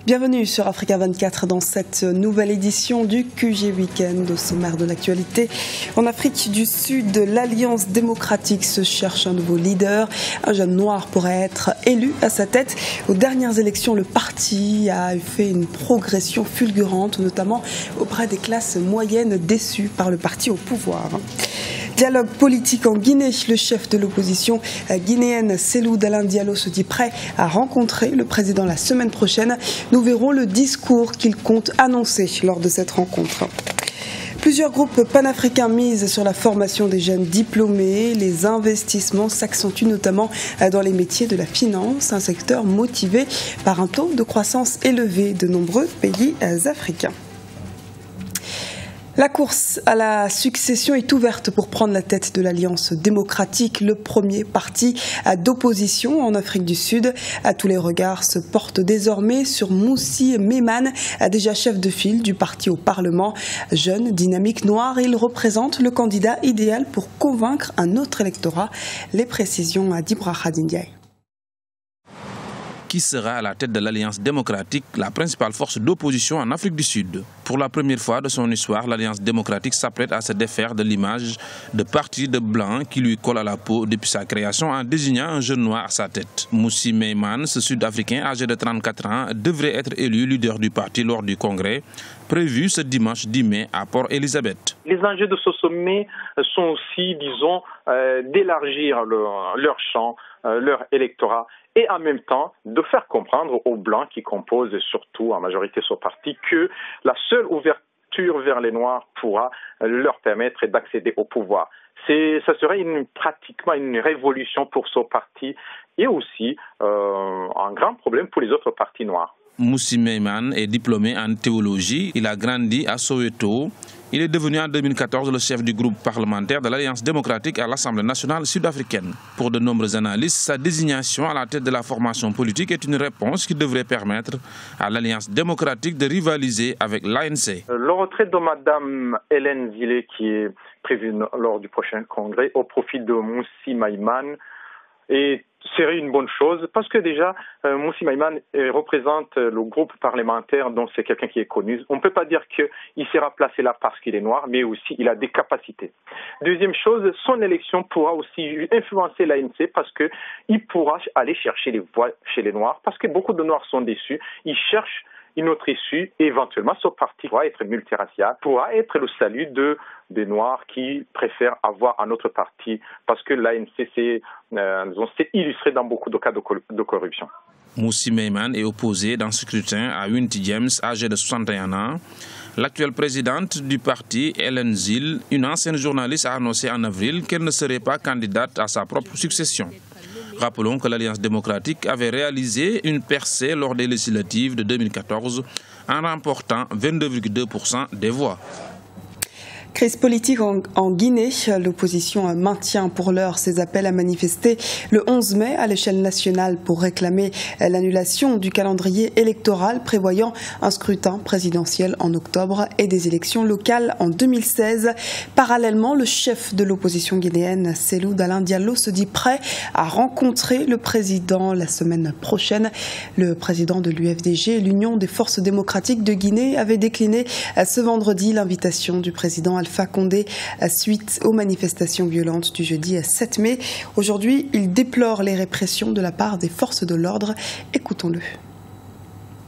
Bienvenue sur Africa 24 dans cette nouvelle édition du QG Week-end. Au sommaire de l'actualité, en Afrique du Sud, l'Alliance démocratique se cherche un nouveau leader. Un jeune noir pourrait être élu à sa tête. Aux dernières élections, le parti a fait une progression fulgurante, notamment auprès des classes moyennes déçues par le parti au pouvoir. Dialogue politique en Guinée. Le chef de l'opposition guinéenne, Cellou Dalein Diallo, se dit prêt à rencontrer le président la semaine prochaine. Nous verrons le discours qu'il compte annoncer lors de cette rencontre. Plusieurs groupes panafricains misent sur la formation des jeunes diplômés. Les investissements s'accentuent notamment dans les métiers de la finance, un secteur motivé par un taux de croissance élevé de nombreux pays africains. La course à la succession est ouverte pour prendre la tête de l'Alliance démocratique, le premier parti d'opposition en Afrique du Sud. Tous les regards se portent désormais sur Moussi Maïman, déjà chef de file du parti au Parlement. Jeune, dynamique, noir, il représente le candidat idéal pour convaincre un autre électorat. Les précisions à Dibra Khadindiaï. Qui sera à la tête de l'Alliance démocratique, la principale force d'opposition en Afrique du Sud. Pour la première fois de son histoire, l'Alliance démocratique s'apprête à se défaire de l'image de parti de blanc qui lui colle à la peau depuis sa création en désignant un jeune noir à sa tête. Moussi Maïman, ce Sud-Africain âgé de 34 ans, devrait être élu leader du parti lors du congrès prévu ce dimanche 10 mai à Port-Elizabeth. Les enjeux de ce sommet sont aussi, disons, d'élargir leur champ, leur électorat, et en même temps de faire comprendre aux Blancs qui composent surtout en majorité ce parti que la seule ouverture vers les Noirs pourra leur permettre d'accéder au pouvoir. Ça serait pratiquement une révolution pour ce parti et aussi un grand problème pour les autres partis noirs. Moussi Maïman est diplômé en théologie. Il a grandi à Soweto. Il est devenu en 2014 le chef du groupe parlementaire de l'Alliance démocratique à l'Assemblée nationale sud-africaine. Pour de nombreux analystes, sa désignation à la tête de la formation politique est une réponse qui devrait permettre à l'Alliance démocratique de rivaliser avec l'ANC. Le retrait de Mme Hélène Zille, qui est prévu lors du prochain congrès, au profit de Moussi Maïman, serait une bonne chose parce que déjà, Moussi Maïman représente le groupe parlementaire, donc c'est quelqu'un qui est connu. On ne peut pas dire qu'il sera placé là parce qu'il est noir, mais aussi il a des capacités. Deuxième chose, son élection pourra aussi influencer l'ANC parce qu'il pourra aller chercher les voix chez les noirs parce que beaucoup de noirs sont déçus. Ils cherchent une autre issue et éventuellement ce parti pourra être multiracial, pourra être le salut des Noirs qui préfèrent avoir un autre parti parce que l'ANC s'est illustré dans beaucoup de cas de corruption. Moussi Maïman est opposé dans ce scrutin à Winti James, âgée de 61 ans. L'actuelle présidente du parti, Hélène Zille, une ancienne journaliste, a annoncé en avril qu'elle ne serait pas candidate à sa propre succession. Rappelons que l'Alliance démocratique avait réalisé une percée lors des législatives de 2014 en remportant 22,2% des voix. Crise politique en Guinée. L'opposition maintient pour l'heure ses appels à manifester le 11 mai à l'échelle nationale pour réclamer l'annulation du calendrier électoral prévoyant un scrutin présidentiel en octobre et des élections locales en 2016. Parallèlement, le chef de l'opposition guinéenne, Cellou Dalein Diallo, se dit prêt à rencontrer le président la semaine prochaine. Le président de l'UFDG, l'Union des forces démocratiques de Guinée, avait décliné ce vendredi l'invitation du président Alpha Condé suite aux manifestations violentes du jeudi 7 mai. Aujourd'hui, il déplore les répressions de la part des forces de l'ordre. Écoutons-le.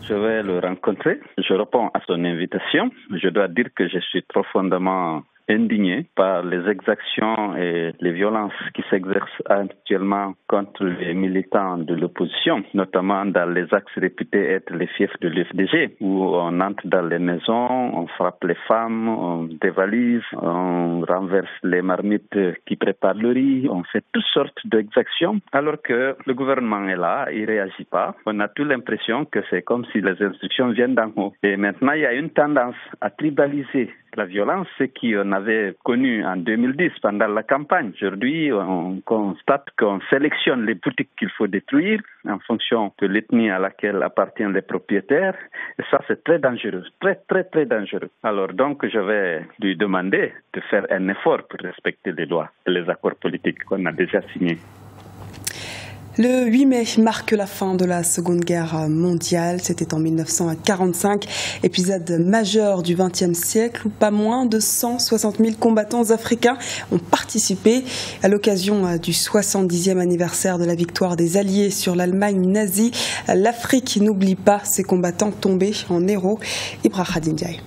Je vais le rencontrer. Je réponds à son invitation. Je dois dire que je suis profondément indigné par les exactions et les violences qui s'exercent actuellement contre les militants de l'opposition, notamment dans les axes réputés être les fiefs de l'UFDG, où on entre dans les maisons, on frappe les femmes, on dévalise, on renverse les marmites qui préparent le riz, on fait toutes sortes d'exactions, alors que le gouvernement est là, il ne réagit pas. On a toute l'impression que c'est comme si les instructions viennent d'en haut. Et maintenant, il y a une tendance à tribaliser la violence, ce qu'on avait connu en 2010 pendant la campagne. Aujourd'hui, on constate qu'on sélectionne les boutiques qu'il faut détruire en fonction de l'ethnie à laquelle appartiennent les propriétaires. Et ça, c'est très dangereux, très, très, très dangereux. Alors donc, je vais lui demander de faire un effort pour respecter les lois et les accords politiques qu'on a déjà signés. Le 8 mai marque la fin de la Seconde Guerre mondiale. C'était en 1945, épisode majeur du XXe siècle où pas moins de 160 000 combattants africains ont participé. À l'occasion du 70e anniversaire de la victoire des Alliés sur l'Allemagne nazie, l'Afrique n'oublie pas ses combattants tombés en héros. Ibrahim Ndiaye.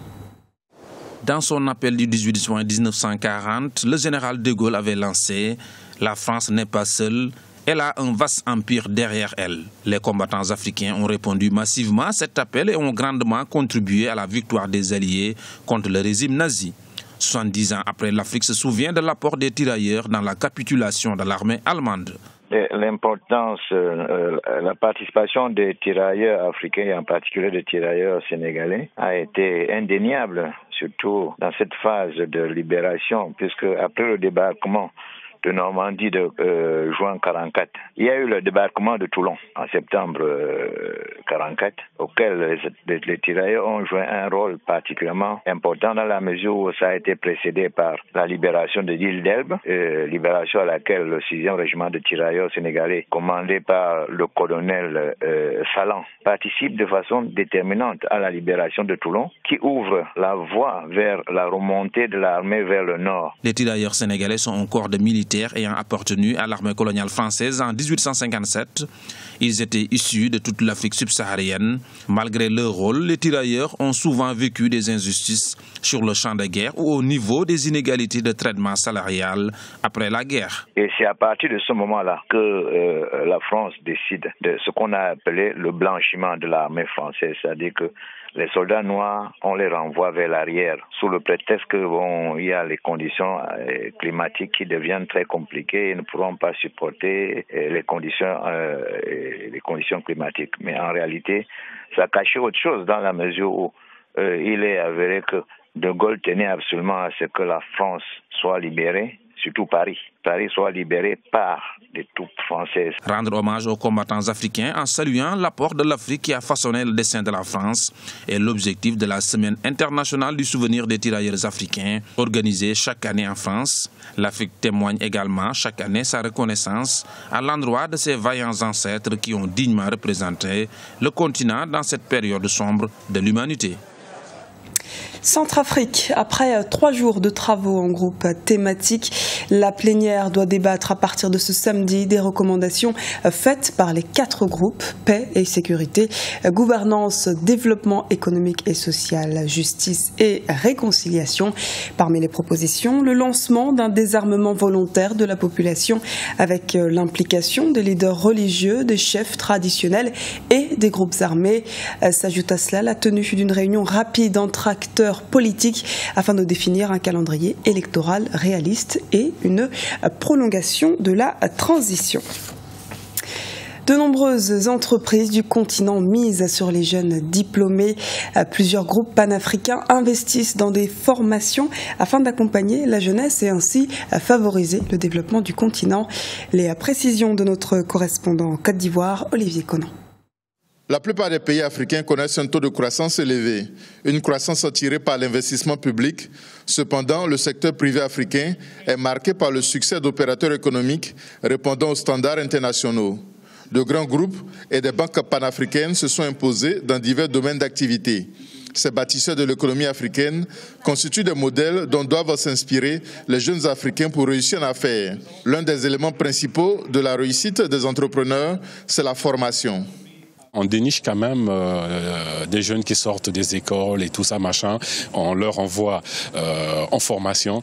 Dans son appel du 18 juin 1940, le général de Gaulle avait lancé « La France n'est pas seule ». Elle a un vaste empire derrière elle. Les combattants africains ont répondu massivement à cet appel et ont grandement contribué à la victoire des Alliés contre le régime nazi. 70 ans après, l'Afrique se souvient de l'apport des tirailleurs dans la capitulation de l'armée allemande. L'importance, la participation des tirailleurs africains et en particulier des tirailleurs sénégalais a été indéniable, surtout dans cette phase de libération, puisque après le débarquement de Normandie de juin 44. Il y a eu le débarquement de Toulon en septembre 44, auquel les tirailleurs ont joué un rôle particulièrement important dans la mesure où ça a été précédé par la libération de l'île d'Elbe, libération à laquelle le 6e régiment de tirailleurs sénégalais, commandé par le colonel Salan, participe de façon déterminante à la libération de Toulon, qui ouvre la voie vers la remontée de l'armée vers le nord. Les tirailleurs sénégalais sont un corps de militaires ayant appartenu à l'armée coloniale française en 1857. Ils étaient issus de toute l'Afrique subsaharienne. Malgré leur rôle, les tirailleurs ont souvent vécu des injustices sur le champ de guerre ou au niveau des inégalités de traitement salarial après la guerre. Et c'est à partir de ce moment-là que la France décide de ce qu'on a appelé le blanchiment de l'armée française, c'est-à-dire que les soldats noirs, on les renvoie vers l'arrière sous le prétexte que y a les conditions climatiques qui deviennent très compliquées et ne pourront pas supporter les conditions climatiques. Mais en réalité, ça cachait autre chose dans la mesure où il est avéré que De Gaulle tenait absolument à ce que la France soit libérée, surtout Paris. Paris soit libéré par des troupes françaises. Rendre hommage aux combattants africains en saluant l'apport de l'Afrique qui a façonné le destin de la France est l'objectif de la Semaine internationale du souvenir des tirailleurs africains, organisée chaque année en France. L'Afrique témoigne également chaque année sa reconnaissance à l'endroit de ses vaillants ancêtres qui ont dignement représenté le continent dans cette période sombre de l'humanité. Centrafrique, après 3 jours de travaux en groupe thématique, la plénière doit débattre à partir de ce samedi des recommandations faites par les 4 groupes, paix et sécurité, gouvernance, développement économique et social, justice et réconciliation. Parmi les propositions, le lancement d'un désarmement volontaire de la population avec l'implication des leaders religieux, des chefs traditionnels et des groupes armés. S'ajoute à cela la tenue d'une réunion rapide entre acteurs politiques afin de définir un calendrier électoral réaliste et une prolongation de la transition. De nombreuses entreprises du continent misent sur les jeunes diplômés. Plusieurs groupes panafricains investissent dans des formations afin d'accompagner la jeunesse et ainsi favoriser le développement du continent. Les précisions de notre correspondant en Côte d'Ivoire, Olivier Conan. La plupart des pays africains connaissent un taux de croissance élevé, une croissance attirée par l'investissement public. Cependant, le secteur privé africain est marqué par le succès d'opérateurs économiques répondant aux standards internationaux. De grands groupes et des banques panafricaines se sont imposés dans divers domaines d'activité. Ces bâtisseurs de l'économie africaine constituent des modèles dont doivent s'inspirer les jeunes Africains pour réussir en affaires. L'un des éléments principaux de la réussite des entrepreneurs, c'est la formation. On déniche quand même des jeunes qui sortent des écoles et tout ça, machin. On leur envoie en formation.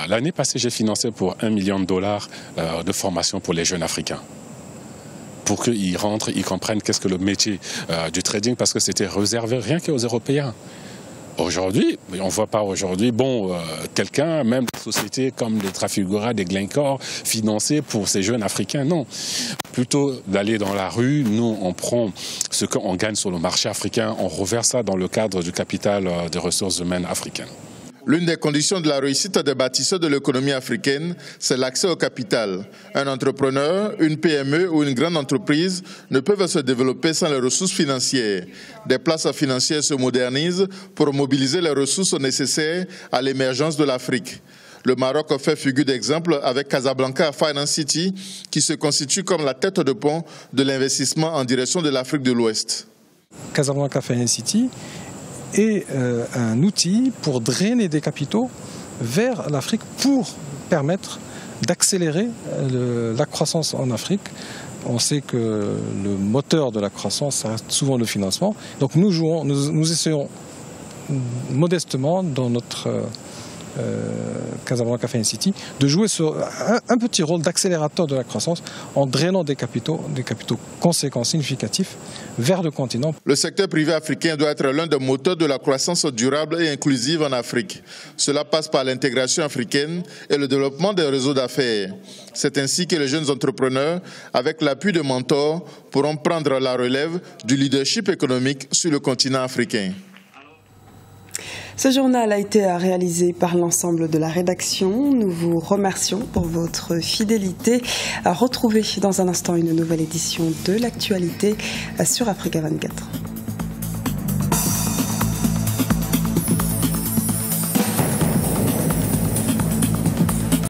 L'année passée, j'ai financé pour $1 million de formation pour les jeunes africains. Pour qu'ils rentrent, ils comprennent qu'est-ce que le métier du trading, parce que c'était réservé rien qu'aux Européens. Aujourd'hui, on ne voit pas aujourd'hui, quelqu'un, même des sociétés comme les Trafigura, des Glencore, financées pour ces jeunes Africains, non. Plutôt d'aller dans la rue, nous, on prend ce qu'on gagne sur le marché africain, on reverse ça dans le cadre du capital des ressources humaines africaines. L'une des conditions de la réussite des bâtisseurs de l'économie africaine, c'est l'accès au capital. Un entrepreneur, une PME ou une grande entreprise ne peuvent se développer sans les ressources financières. Des places financières se modernisent pour mobiliser les ressources nécessaires à l'émergence de l'Afrique. Le Maroc fait figure d'exemple avec Casablanca Finance City, qui se constitue comme la tête de pont de l'investissement en direction de l'Afrique de l'Ouest. Casablanca Finance City est un outil pour drainer des capitaux vers l'Afrique pour permettre d'accélérer la croissance en Afrique. On sait que le moteur de la croissance, ça reste souvent le financement. Donc nous essayons modestement dans notre Casablanca Finance City de jouer sur un petit rôle d'accélérateur de la croissance en drainant des capitaux conséquents, significatifs vers le continent. Le secteur privé africain doit être l'un des moteurs de la croissance durable et inclusive en Afrique. Cela passe par l'intégration africaine et le développement des réseaux d'affaires. C'est ainsi que les jeunes entrepreneurs, avec l'appui de mentors, pourront prendre la relève du leadership économique sur le continent africain. Ce journal a été réalisé par l'ensemble de la rédaction. Nous vous remercions pour votre fidélité. Retrouvez dans un instant une nouvelle édition de l'actualité sur Africa 24.